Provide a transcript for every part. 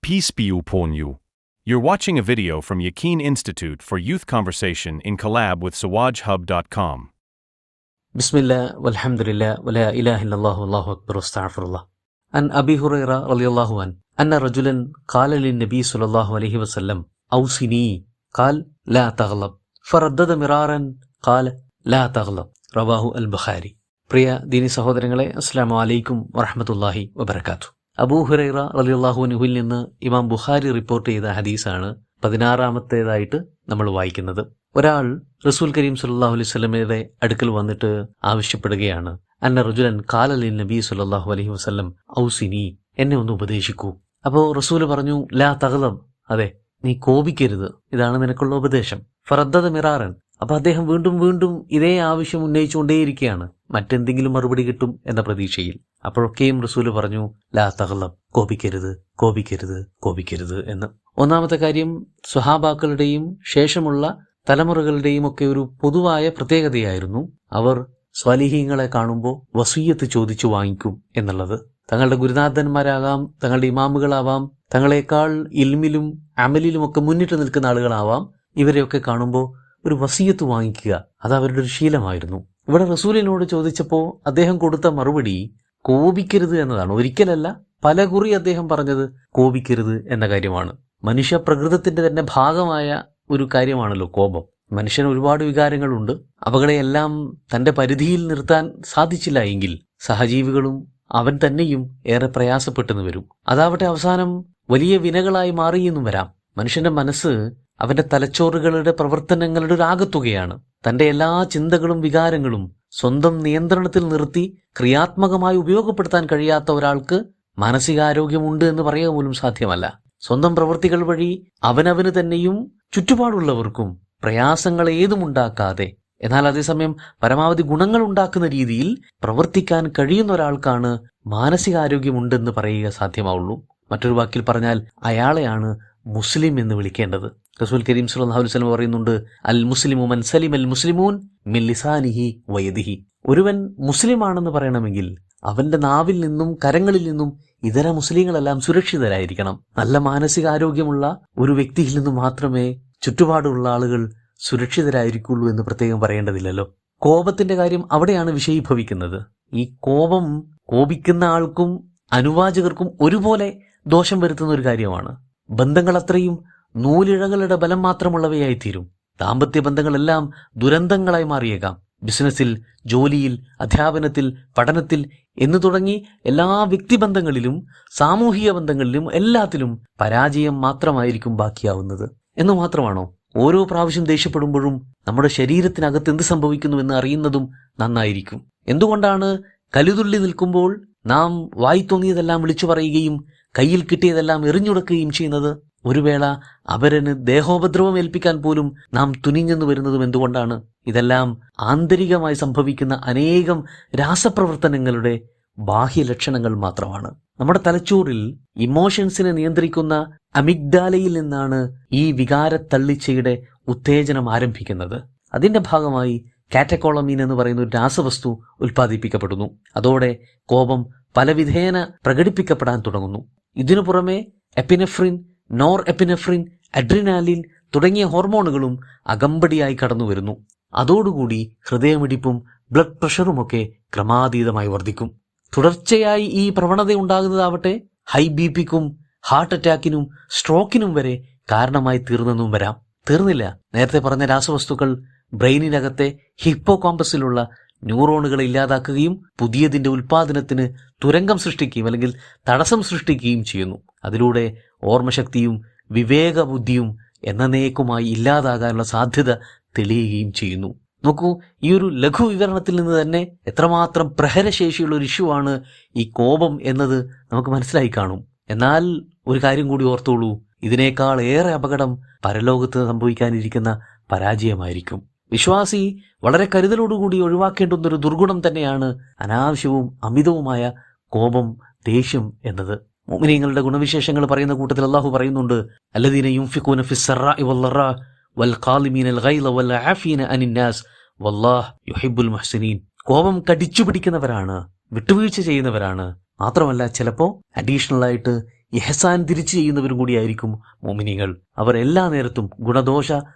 Peace be upon you. You're watching a video from Yaqeen Institute for Youth Conversation in collab with sawajhub.com. Bismillah, walhamdulillah, wa la ilaha illallah, wallahu akbar, astaghfirullah. An Abi Hurairah radiyallahu an, anna rajulan qala lin-nabi sallallahu alayhi wa sallam, awsini, qala la taghlab. ഫറദ്ദദ മിറാറൻ ഖാല ലാ തഗ്ളബ്. റവാഹു അൽ ബുഖാരി. പ്രിയ ദീനി സഹോദരങ്ങളെ, അസ്സലാമു അലൈക്കും വറഹ്മത്തുള്ളാഹി വബറകാതുഹു. അബൂ ഹുറൈറ റളിയല്ലാഹു അൻഹുവിൽ നിന്ന് ഇമാം ബുഖാരി റിപ്പോർട്ട് ചെയ്ത ഹദീസാണ് 16-ാമത്തേതായിട്ട് നമ്മൾ വായിക്കുന്നത്. ഒരാൾ റസൂൽ കരീം സല്ലല്ലാഹു അലൈഹി വസല്ലമയുടെ അടുക്കൽ വന്നിട്ട് ആവശ്യപ്പെടുകയാണ്, അന്ന റജുലൻ ഖാല ലിൻ നബി സല്ലല്ലാഹു അലൈഹി വസല്ലം ഔസിനി, എന്നെ ഒന്ന് ഉപദേശിക്കൂ. അപ്പോൾ റസൂൽ പറഞ്ഞു, ലാ തഗ്ളബ്, അതെ, നീ കോപിക്കരുത്, ഇതാണ് നിനക്കുള്ള ഉപദേശം. ഫറദ്ദദ മിറാറൻ, അപ്പൊ അദ്ദേഹം വീണ്ടും വീണ്ടും ഇതേ ആവശ്യം ഉന്നയിച്ചുകൊണ്ടേയിരിക്കുകയാണ്, മറ്റെന്തെങ്കിലും മറുപടി കിട്ടും എന്ന പ്രതീക്ഷയിൽ. അപ്പോഴൊക്കെയും റസൂല് പറഞ്ഞു, ലാ തഗ്ളബ്, കോപിക്കരുത്, കോപിക്കരുത്, കോപിക്കരുത് എന്ന്. ഒന്നാമത്തെ കാര്യം, സ്വഹാബാക്കളുടെയും ശേഷമുള്ള തലമുറകളുടെയും ഒക്കെ ഒരു പൊതുവായ പ്രത്യേകതയായിരുന്നു അവർ സ്വാലിഹീങ്ങളെ കാണുമ്പോൾ വസിയ്യത്ത് ചോദിച്ചു വാങ്ങിക്കും എന്നുള്ളത്. തങ്ങളുടെ ഗുരുനാഥന്മാരാകാം, തങ്ങളുടെ ഇമാമുകളാവാം, തങ്ങളെക്കാൾ ഇൽമിലും അമലിലുമൊക്കെ മുന്നിട്ട് നിൽക്കുന്ന ആളുകളാവാം, ഇവരെയൊക്കെ കാണുമ്പോൾ ഒരു വസിയ്യത്ത് വാങ്ങിക്കുക, അത് അവരുടെ ഒരു ശീലമായിരുന്നു. ഇവിടെ റസൂലിനോട് ചോദിച്ചപ്പോൾ അദ്ദേഹം കൊടുത്ത മറുപടി കോപിക്കരുത് എന്നതാണ്. ഒരിക്കലല്ല, പലകുറി അദ്ദേഹം പറഞ്ഞത് കോപിക്കരുത് എന്ന കാര്യമാണ്. മനുഷ്യ പ്രകൃതത്തിന്റെ തന്നെ ഭാഗമായ ഒരു കാര്യമാണല്ലോ കോപം. മനുഷ്യന് ഒരുപാട് വികാരങ്ങളുണ്ട്. അവകളെയെല്ലാം തന്റെ പരിധിയിൽ നിർത്താൻ സാധിച്ചില്ല എങ്കിൽ സഹജീവികളും അവൻ തന്നെയും ഏറെ പ്രയാസപ്പെട്ടെന്ന് വരും. അതാവട്ടെ അവസാനം വലിയ വിനകളായി മാറിയെന്നും വരാം. മനുഷ്യന്റെ മനസ്സ് അവന്റെ തലച്ചോറുകളുടെ പ്രവർത്തനങ്ങളുടെ ഒരു ആകത്തുകയാണ്. തന്റെ എല്ലാ ചിന്തകളും വികാരങ്ങളും സ്വന്തം നിയന്ത്രണത്തിൽ നിർത്തി ക്രിയാത്മകമായി ഉപയോഗപ്പെടുത്താൻ കഴിയാത്ത ഒരാൾക്ക് മാനസികാരോഗ്യമുണ്ട് എന്ന് പറയുക പോലും സാധ്യമല്ല. സ്വന്തം പ്രവൃത്തികൾ വഴി അവനവന് തന്നെയും ചുറ്റുപാടുള്ളവർക്കും പ്രയാസങ്ങൾ ഏതുമുണ്ടാക്കാതെ, എന്നാൽ അതേസമയം പരമാവധി ഗുണങ്ങൾ ഉണ്ടാക്കുന്ന രീതിയിൽ പ്രവർത്തിക്കാൻ കഴിയുന്ന ഒരാൾക്കാണ് മാനസികാരോഗ്യമുണ്ടെന്ന് പറയുക സാധ്യമാവുള്ളൂ. മറ്റൊരു വാക്കിൽ പറഞ്ഞാൽ അയാളെയാണ് മുസ്ലിം എന്ന് വിളിക്കേണ്ടത്. റസൂൽ കരീം സല്ലല്ലാഹു അലൈഹി വസല്ലം പറയുന്നുണ്ട്, അൽ മുസ്ലിമു മൻ സലിമൽ മുസ്ലിമൂൻ മിൻ ലിസാനിഹി വയദിഹി. ഒരുവൻ മുസ്ലിമാണെന്ന് പറയണമെങ്കിൽ അവന്റെ നാവിൽ നിന്നും കരങ്ങളിൽ നിന്നും ഇതര മുസ്ലിങ്ങളെല്ലാം സുരക്ഷിതരായിരിക്കണം. നല്ല മാനസികാരോഗ്യമുള്ള ഒരു വ്യക്തിയിൽ നിന്നും മാത്രമേ ചുറ്റുപാടുള്ള ആളുകൾ സുരക്ഷിതരായിരിക്കുള്ളൂ എന്ന് പ്രത്യേകം പറയേണ്ടതില്ലല്ലോ. കോപത്തിന്റെ കാര്യം അവിടെയാണ് വിഷയീഭവിക്കുന്നത്. ഈ കോപം കോപിക്കുന്ന ആൾക്കും അനുവാചകർക്കും ഒരുപോലെ ദോഷം വരുത്തുന്ന ഒരു കാര്യമാണ്. ബന്ധങ്ങൾ അത്രയും നൂലിഴകളുടെ ബലം മാത്രമുള്ളവയായിത്തീരും. ദാമ്പത്യ ബന്ധങ്ങളെല്ലാം ദുരന്തങ്ങളായി മാറിയേക്കാം. ബിസിനസ്സിൽ, ജോലിയിൽ, അധ്യാപനത്തിൽ, പഠനത്തിൽ എന്നു തുടങ്ങി എല്ലാ വ്യക്തിബന്ധങ്ങളിലും സാമൂഹിക ബന്ധങ്ങളിലും എല്ലാത്തിലും പരാജയം മാത്രമായിരിക്കും ബാക്കിയാവുന്നത്. എന്നു മാത്രമാണോ, ഓരോ പ്രാവശ്യം ദേഷ്യപ്പെടുമ്പോഴും നമ്മുടെ ശരീരത്തിനകത്ത് എന്ത് സംഭവിക്കുന്നുവെന്ന് അറിയുന്നതും നന്നായിരിക്കും. എന്തുകൊണ്ടാണ് കലിതുള്ളി നിൽക്കുമ്പോൾ നാം വായി തോന്നിയതെല്ലാം വിളിച്ചു പറയുകയും കയ്യിൽ കിട്ടിയതെല്ലാം എറിഞ്ഞുടക്കുകയും ചെയ്യുന്നത്? ഒരു വേള അവരന് ദേഹോപദ്രവം ഏൽപ്പിക്കാൻ പോലും നാം തുനിഞ്ഞെന്ന് വരുന്നതും എന്തുകൊണ്ടാണ്? ഇതെല്ലാം ആന്തരികമായി സംഭവിക്കുന്ന അനേകം രാസപ്രവർത്തനങ്ങളുടെ ബാഹ്യലക്ഷണങ്ങൾ മാത്രമാണ്. നമ്മുടെ തലച്ചോറിൽ ഇമോഷൻസിനെ നിയന്ത്രിക്കുന്ന അമിഗ്ഡാലയിൽ നിന്നാണ് ഈ വികാരത്തള്ളിച്ചയുടെ ഉത്തേജനം ആരംഭിക്കുന്നത്. അതിന്റെ ഭാഗമായി കാറ്റക്കോളമീൻ എന്ന് പറയുന്ന ഒരു രാസവസ്തു ഉൽപ്പാദിപ്പിക്കപ്പെടുന്നു. അതോടെ കോപം പലവിധേന പ്രകടിപ്പിക്കപ്പെടാൻ തുടങ്ങുന്നു. ഇതിനു പുറമെ എപ്പിനെഫ്രിൻ, നോർ എപ്പിനെഫ്രിൻ, അഡ്രിനാലിൻ തുടങ്ങിയ ഹോർമോണുകളും അകമ്പടിയായി കടന്നു വരുന്നു. അതോടുകൂടി ഹൃദയമിടിപ്പും ബ്ലഡ് പ്രഷറുമൊക്കെ ക്രമാതീതമായി വർദ്ധിക്കും. തുടർച്ചയായി ഈ പ്രവണത ഉണ്ടാകുന്നതാവട്ടെ ഹൈ ബിപിക്കും ഹാർട്ട് അറ്റാക്കിനും സ്ട്രോക്കിനും വരെ കാരണമായി തീർന്നെന്നും വരാം. തീർന്നില്ല, നേരത്തെ പറഞ്ഞ രാസവസ്തുക്കൾ ബ്രെയിനിനകത്തെ ഹിപ്പോ കോമ്പസിലുള്ള ന്യൂറോണുകളെ ഇല്ലാതാക്കുകയും പുതിയതിന്റെ ഉൽപാദനത്തിന് തുരങ്കം സൃഷ്ടിക്കുകയും അല്ലെങ്കിൽ തടസ്സം സൃഷ്ടിക്കുകയും ചെയ്യുന്നു. അതിലൂടെ ഓർമ്മശക്തിയും വിവേകബുദ്ധിയും എന്നേക്കുമായി ഇല്ലാതാകാനുള്ള സാധ്യത തെളിയുകയും ചെയ്യുന്നു. നോക്കൂ, ഈ ഒരു ലഘു വിവരണത്തിൽ നിന്ന് തന്നെ എത്രമാത്രം പ്രഹരശേഷിയുള്ള ഒരു ഇഷ്യൂ ആണ് ഈ കോപം എന്നത് നമുക്ക് മനസ്സിലായി കാണും. എന്നാൽ ഒരു കാര്യം കൂടി ഓർത്തോളൂ, ഇതിനേക്കാൾ ഏറെ അപകടം പരലോകത്ത് സംഭവിക്കാനിരിക്കുന്ന പരാജയമായിരിക്കും. വിശ്വാസി വളരെ കരുതലോടുകൂടി ഒഴിവാക്കേണ്ടുന്നൊരു ദുർഗുണം തന്നെയാണ് അനാവശ്യവും അമിതവുമായ കോപം, ദേഷ്യം എന്നത്. മുഅ്മിനീങ്ങളുടെ ഗുണവിശേഷങ്ങൾ പറയുന്ന കൂട്ടത്തിൽ അല്ലാഹു പറയുന്നുണ്ട്, അല്ലദീന യുൻഫിഖൂന ഫിസ്സറാഇ വല്ലറാ വൽ ഖാലിമീനൽ ഗൈള വൽ ആഫീന അനിന്നാസ് വല്ലാഹു യുഹിബ്ബുൽ മുഹ്സിനീൻ. കോപം കടിച്ചു പിടിക്കുന്നവരാണ്, വിട്ടുവീഴ്ച ചെയ്യുന്നവരാണ്. മാത്രമല്ല ചിലപ്പോൾ അഡീഷണൽ ആയിട്ട് ഇഹ്സാൻ തിരിച്ചു ചെയ്യുന്നവരും കൂടിയായിരിക്കും മുഅ്മിനീങ്ങൾ. അവർ എല്ലാ നേരത്തും ഗുണദോഷ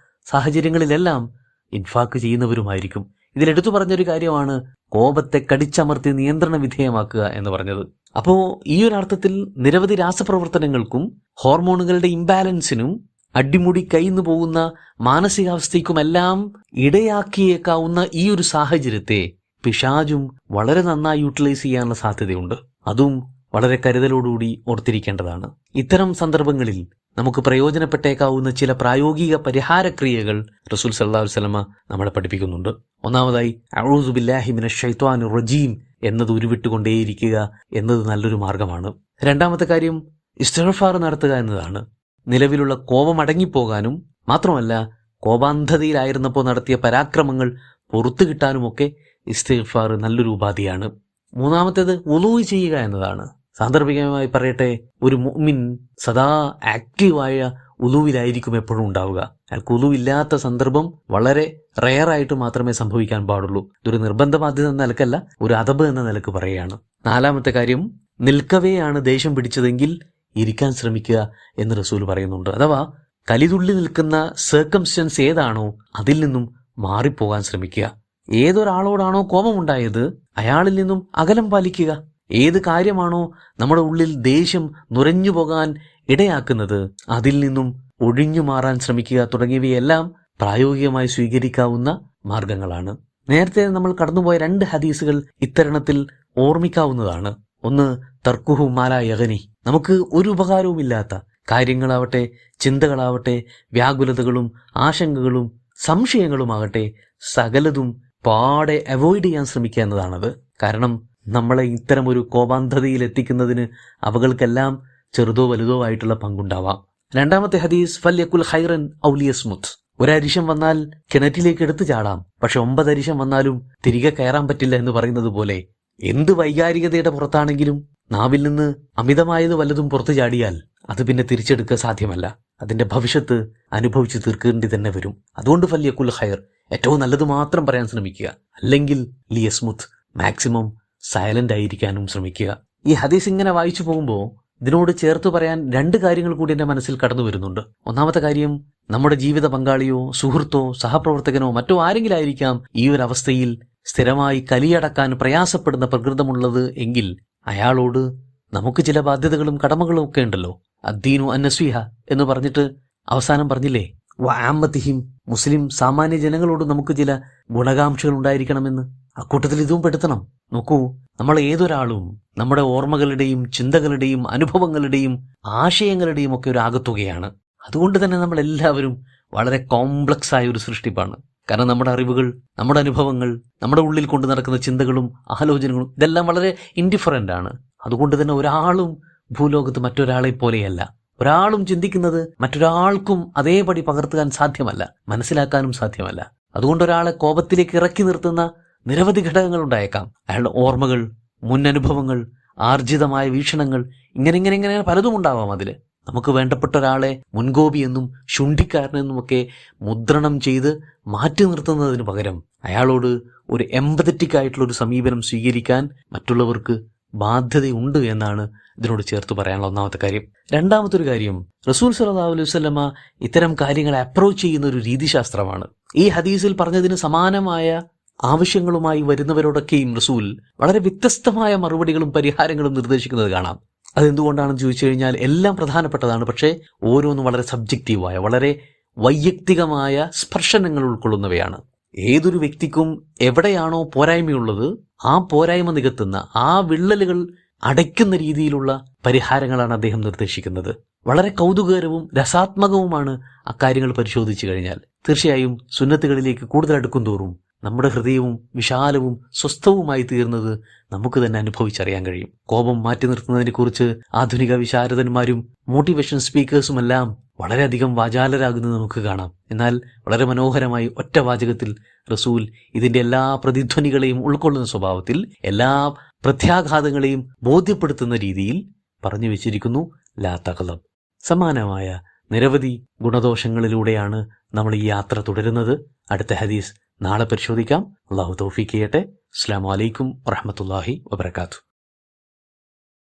സാഹചര്യങ്ങളിലെല്ലാം ഇൻഫാക്ക് ചെയ്യുന്നവരുമായിരിക്കും. ഇതിലെടുത്തു പറഞ്ഞൊരു കാര്യമാണ് കോപത്തെ കടിച്ചമർത്തി നിയന്ത്രണ വിധേയമാക്കുക എന്ന് പറഞ്ഞത്. അപ്പോൾ ഈ ഒരു അർത്ഥത്തിൽ നിരവധി രാസപ്രവർത്തനങ്ങൾക്കും ഹോർമോണുകളുടെ ഇംബാലൻസിനും അടിമുടി കയ്യിന്ന് പോകുന്ന മാനസികാവസ്ഥയ്ക്കുമെല്ലാം ഇടയാക്കിയേക്കാവുന്ന ഈ ഒരു സാഹചര്യത്തെ പിശാചും വളരെ നന്നായി യൂട്ടിലൈസ് ചെയ്യാനുള്ള സാധ്യതയുണ്ട്. അതും വളരെ കരുതലോടുകൂടി ഓർത്തിരിക്കേണ്ടതാണ്. ഇത്തരം സന്ദർഭങ്ങളിൽ നമുക്ക് പ്രയോജനപ്പെട്ടേക്കാവുന്ന ചില പ്രായോഗിക പരിഹാരക്രിയകൾ റസൂൽ സല്ലല്ലാഹു അലൈഹി വസല്ലമ നമ്മളെ പഠിപ്പിക്കുന്നുണ്ട്. ഒന്നാമതായി അഊസു ബില്ലാഹി മിനശ് ശൈത്വാനിർ റജീം എന്നത് ഉരുവിട്ടുകൊണ്ടേയിരിക്കുക എന്നത് നല്ലൊരു മാർഗമാണ്. രണ്ടാമത്തെ കാര്യം ഇസ്തിഗ്ഫാർ നടത്തുക എന്നതാണ്. നിലവിലുള്ള കോപം അടങ്ങിപ്പോകാനും മാത്രമല്ല കോപാന്ധതയിലായിരുന്നപ്പോൾ നടത്തിയ പരാക്രമങ്ങൾ പുറത്തു കിട്ടാനുമൊക്കെ ഇസ്തിഗ്ഫാർ നല്ലൊരു ഉപാധിയാണ്. മൂന്നാമത്തേത് വുളൂ ചെയ്യുക എന്നതാണ്. സാന്ദർഭികമായി പറയട്ടെ, ഒരു മുഅ്മിൻ സദാ ആക്റ്റീവായ ഉളുവിലായിരിക്കും എപ്പോഴും ഉണ്ടാവുക. അയാൾക്ക് ഉളുവില്ലാത്ത സന്ദർഭം വളരെ റെയറായിട്ട് മാത്രമേ സംഭവിക്കാൻ പാടുള്ളൂ. ഇതൊരു നിർബന്ധ ബാധ്യത എന്ന നിലക്കല്ല, ഒരു അദബ് എന്ന നിലക്ക് പറയുകയാണ്. നാലാമത്തെ കാര്യം, നിൽക്കവെയാണ് ദേഷ്യം പിടിച്ചതെങ്കിൽ ഇരിക്കാൻ ശ്രമിക്കുക എന്ന് റസൂൽ പറയുന്നുണ്ട്. അഥവാ കലിതുള്ളി നിൽക്കുന്ന സർക്കംസ്റ്റൻസ് ഏതാണോ അതിൽ നിന്നും മാറിപ്പോകാൻ ശ്രമിക്കുക. ഏതൊരാളോടാണോ കോപമുണ്ടായത് അയാളിൽ നിന്നും അകലം പാലിക്കുക. ഏത് കാര്യമാണോ നമ്മുടെ ഉള്ളിൽ ദേഷ്യം നുരഞ്ഞു പോകാൻ ഇടയാക്കുന്നത് അതിൽ നിന്നും ഒഴിഞ്ഞു മാറാൻ ശ്രമിക്കുക. തുടങ്ങിയവയെല്ലാം പ്രായോഗികമായി സ്വീകരിക്കാവുന്ന മാർഗങ്ങളാണ്. നേരത്തെ നമ്മൾ കടന്നുപോയ 2 ഹദീസുകൾ ഇത്തരണത്തിൽ ഓർമ്മിക്കാവുന്നതാണ്. ഒന്ന്, തർക്കുഹു മാലാ യഗ്നി, നമുക്ക് ഒരു ഉപകാരവുമില്ലാത്ത കാര്യങ്ങളാവട്ടെ, ചിന്തകളാവട്ടെ, വ്യാകുലതകളും ആശങ്കകളും സംശയങ്ങളുമാകട്ടെ, സകലതും പാടെ അവോയ്ഡ് ചെയ്യാൻ ശ്രമിക്കുക എന്നതാണത്. കാരണം നമ്മളെ ഇത്തരം ഒരു കോപാന്ധതയിൽ എത്തിക്കുന്നതിന് അവകൾക്കെല്ലാം ചെറുതോ വലുതോ ആയിട്ടുള്ള പങ്കുണ്ടാവാം. രണ്ടാമത്തെ ഹദീസ്, ഫല്യകുൽ ഖൈറൻ ഔ ലിയസ്മുത്, ഒരരിശം വന്നാൽ കിണറ്റിലേക്ക് എടുത്തു ചാടാം, പക്ഷെ 9 അരിശം വന്നാലും തിരികെ കയറാൻ പറ്റില്ല എന്ന് പറയുന്നത് പോലെ എന്ത് വൈകാരികതയുടെ പുറത്താണെങ്കിലും നാവിൽ നിന്ന് അമിതമായത് വല്ലതും പുറത്തു ചാടിയാൽ അത് പിന്നെ തിരിച്ചെടുക്കുക സാധ്യമല്ല. അതിന്റെ ഭവിഷ്യത്ത് അനുഭവിച്ചു തീർക്കേണ്ടി തന്നെ വരും. അതുകൊണ്ട് ഫല്യകുൽ ഖൈർ, ഏറ്റവും നല്ലത് മാത്രം പറയാൻ ശ്രമിക്കുക. അല്ലെങ്കിൽ ലിയസ്മുത്, മാക്സിമം സൈലന്റ് ആയിരിക്കാനും ശ്രമിക്കുക. ഈ ഹദീസ് ഇങ്ങനെ വായിച്ചു പോകുമ്പോൾ ഇതിനോട് ചേർത്ത് പറയാൻ 2 കാര്യങ്ങൾ കൂടി എൻ്റെ മനസ്സിൽ കടന്നു വരുന്നുണ്ട്. ഒന്നാമത്തെ കാര്യം, നമ്മുടെ ജീവിത പങ്കാളിയോ സുഹൃത്തോ സഹപ്രവർത്തകനോ മറ്റോ ആരെങ്കിലും ആയിരിക്കാം ഈ ഒരു അവസ്ഥയിൽ സ്ഥിരമായി കലിയടക്കാൻ പ്രയാസപ്പെടുന്ന പ്രകൃതമുള്ളത് എങ്കിൽ അയാളോട് നമുക്ക് ചില ബാധ്യതകളും കടമകളും ഒക്കെ ഉണ്ടല്ലോ. അദ്ദീനു അന്നസ്വീഹ എന്ന് പറഞ്ഞിട്ട് അവസാനം പറഞ്ഞില്ലേ, വഅമ്മതിഹിം, മുസ്ലിം സാമാന്യ ജനങ്ങളോട് നമുക്ക് ചില ഗുണകാംക്ഷകൾ ഉണ്ടായിരിക്കണമെന്ന്. അക്കൂട്ടത്തിൽ ഇതും പെടുത്തണം. നോക്കൂ, നമ്മൾ ഏതൊരാളും നമ്മുടെ ഓർമ്മകളുടെയും ചിന്തകളുടെയും അനുഭവങ്ങളുടെയും ആശയങ്ങളുടെയും ഒക്കെ ഒരു ആകത്തുകയാണ്. അതുകൊണ്ട് തന്നെ നമ്മൾ എല്ലാവരും വളരെ കോംപ്ലക്സ് ആയ ഒരു സൃഷ്ടിപ്പാണ്. കാരണം നമ്മുടെ അറിവുകൾ, നമ്മുടെ അനുഭവങ്ങൾ, നമ്മുടെ ഉള്ളിൽ കൊണ്ടു നടക്കുന്ന ചിന്തകളും ആലോചനകളും ഇതെല്ലാം വളരെ ഇൻഡിഫറൻ്റ് ആണ്. അതുകൊണ്ട് തന്നെ ഒരാളും ഭൂലോകത്ത് മറ്റൊരാളെ പോലെയല്ല. ഒരാളും ചിന്തിക്കുന്നത് മറ്റൊരാൾക്കും അതേപടി പകർത്താൻ സാധ്യമല്ല, മനസ്സിലാക്കാനും സാധ്യമല്ല. അതുകൊണ്ട് ഒരാളെ കോപത്തിലേക്ക് ഇറക്കി നിർത്തുന്ന നിരവധി ഘടകങ്ങൾ ഉണ്ടായേക്കാം. അയാളുടെ ഓർമ്മകൾ, മുൻ അനുഭവങ്ങൾ, ആർജിതമായ വീക്ഷണങ്ങൾ, ഇങ്ങനെ പലതും ഉണ്ടാവാം. അതിൽ നമുക്ക് വേണ്ടപ്പെട്ട ഒരാളെ മുൻകോപിയെന്നും ശുണ്ഠിക്കാരനെന്നുമൊക്കെ മുദ്രണം ചെയ്ത് മാറ്റി നിർത്തുന്നതിന് പകരം അയാളോട് ഒരു എംപതറ്റിക് ആയിട്ടുള്ളൊരു സമീപനം സ്വീകരിക്കാൻ മറ്റുള്ളവർക്ക് ബാധ്യതയുണ്ട് എന്നാണ് ഇതിനോട് ചേർത്ത് പറയാനുള്ള ഒന്നാമത്തെ കാര്യം. രണ്ടാമത്തൊരു കാര്യം, റസൂൽ സല്ലല്ലാഹു അലൈഹി വസല്ലമ ഇത്തരം കാര്യങ്ങളെ അപ്രോച്ച് ചെയ്യുന്ന ഒരു രീതിശാസ്ത്രമാണ്. ഈ ഹദീസിൽ പറഞ്ഞതിന് സമാനമായ ആവശ്യങ്ങളുമായി വരുന്നവരോടൊക്കെയും റസൂൽ വളരെ വ്യത്യസ്തമായ മറുപടികളും പരിഹാരങ്ങളും നിർദ്ദേശിക്കുന്നത് കാണാം. അതെന്തുകൊണ്ടാണെന്ന് ചോദിച്ചു കഴിഞ്ഞാൽ എല്ലാം പ്രധാനപ്പെട്ടതാണ്, പക്ഷേ ഓരോന്നും വളരെ സബ്ജക്റ്റീവായ, വളരെ വൈയക്തികമായ സ്പർശനങ്ങൾ ഉൾക്കൊള്ളുന്നവയാണ്. ഏതൊരു വ്യക്തിക്കും എവിടെയാണോ പോരായ്മയുള്ളത് ആ പോരായ്മ നികത്തുന്ന, ആ വിള്ളലുകൾ അടയ്ക്കുന്ന രീതിയിലുള്ള പരിഹാരങ്ങളാണ് അദ്ദേഹം നിർദ്ദേശിക്കുന്നത്. വളരെ കൗതുകകരവും രസാത്മകവുമാണ് അക്കാര്യങ്ങൾ പരിശോധിച്ചു കഴിഞ്ഞാൽ. തീർച്ചയായും സുന്നത്തുകളിലേക്ക് കൂടുതൽ അടുക്കും തോറും നമ്മുടെ ഹൃദയവും വിശാലവും സ്വസ്ഥവുമായി തീർന്നത് നമുക്ക് തന്നെ അനുഭവിച്ചറിയാൻ കഴിയും. കോപം മാറ്റി നിർത്തുന്നതിനെ കുറിച്ച് ആധുനിക വിശാരദന്മാരും മോട്ടിവേഷൻ സ്പീക്കേഴ്സുമെല്ലാം വളരെയധികം വാചാലരാകുന്നത് നമുക്ക് കാണാം. എന്നാൽ വളരെ മനോഹരമായി ഒറ്റ വാചകത്തിൽ റസൂൽ ഇതിന്റെ എല്ലാ പ്രതിധ്വനികളെയും ഉൾക്കൊള്ളുന്ന സ്വഭാവത്തിൽ, എല്ലാ പ്രത്യാഘാതങ്ങളെയും ബോധ്യപ്പെടുത്തുന്ന രീതിയിൽ പറഞ്ഞു വെച്ചിരിക്കുന്നു, ലാ തഖ്ലബ്. സമാനമായ നിരവധി ഗുണദോഷങ്ങളിലൂടെയാണ് നമ്മൾ ഈ യാത്ര തുടരുന്നത്. അടുത്ത ഹദീസ് നാളെ പരിശോധിക്കാം. അള്ളാഹു തൗഫീഖ് ചെയ്യട്ടെ. അസ്സലാമു അലൈക്കും വറഹ്മത്തുള്ളാഹി വബറകാതുഹു.